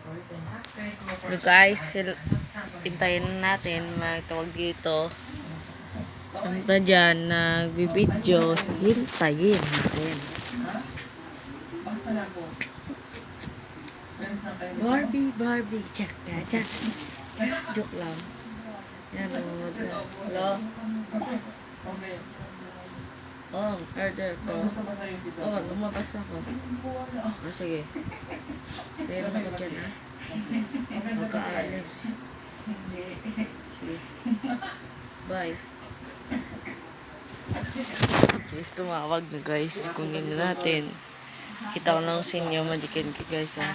So guys, hintayin natin magtawag dito. Punta dyan, nagbibideo, hintayin natin. Barbie, tsak. Joke lang. Yan, hello? Oh, order ko. Oh, lumabas na ako. Oh, sige. Mayroon ako dyan, ha? Magkaalis. Sige. Bye. Guys, tumawag na guys. Kunin na natin. Kita ko lang sa inyo. Magikin ko guys, ha?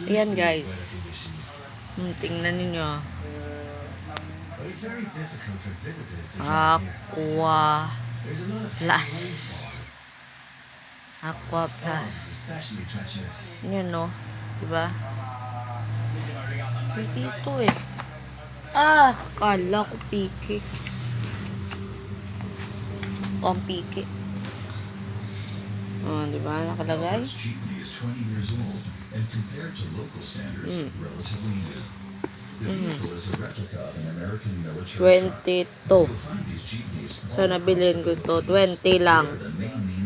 Ayan guys. Tingnan ninyo. Aqua Plus. Yan no. Diba? Piki ito eh. Kala ko piki. Kung piki. Diba? Nakalagay. 22. Sana bilhin ko to 20 lang.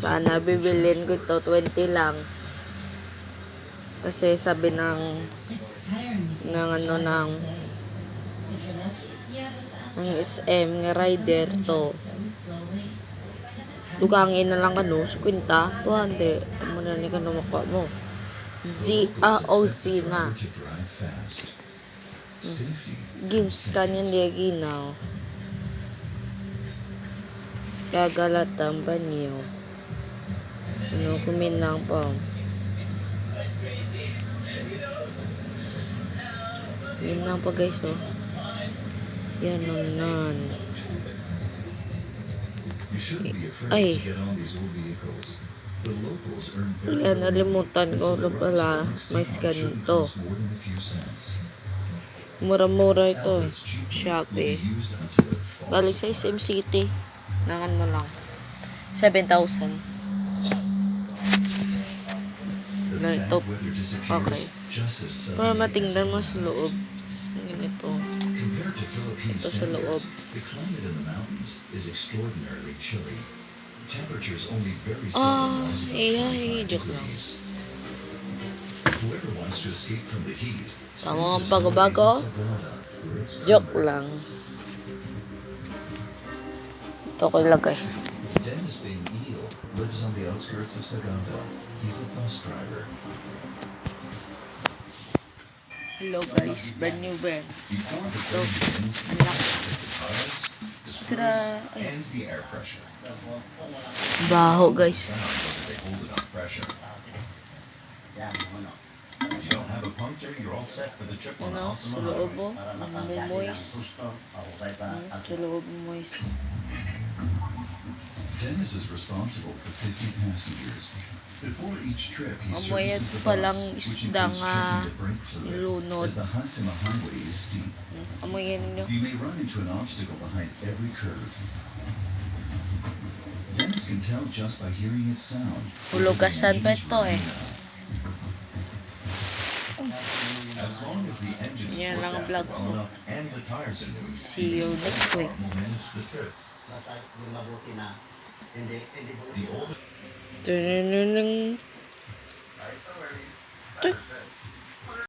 Sana bibilhin ko to 20 lang. Kasi sabi ng SM nga rider to. Dugangin na lang kano, 50, 200. Ano na ni kano makuha mo? Z na. Games kanyan dia ginaw. Gagalatang banyo. Kuminang pa. Minang pa guys, oh. Yan naman. Ay. Yan, nalimutan ko na pala. May scan to. Mura-mura ito. Shopee. Galing sa SM City. Nang ano lang. 7,000. Na ito. Okay. Para matingnan mo sa loob. Ganito. Ito sa loob. Joke lang. Tama ang bago-bago. Joke lang. Ito ko ilagay. Hello guys, brand new brand. Ito, anak. Baho guys. Ano, sa loob mo? Moist. Sa loob moist. Dennis is responsible for 50 passengers. Before each trip, he Amoyan palang isda nga lunod. as the Hasima Highway is steep. Amoyan nyo. You may run into an obstacle behind every curve. Dennis can tell just by hearing its sound. Hulugasan pa ito eh. As long as the engine is Yan lang ang vlog ko. and the tires are new, See you next week. manage the trip. The old Tunununung.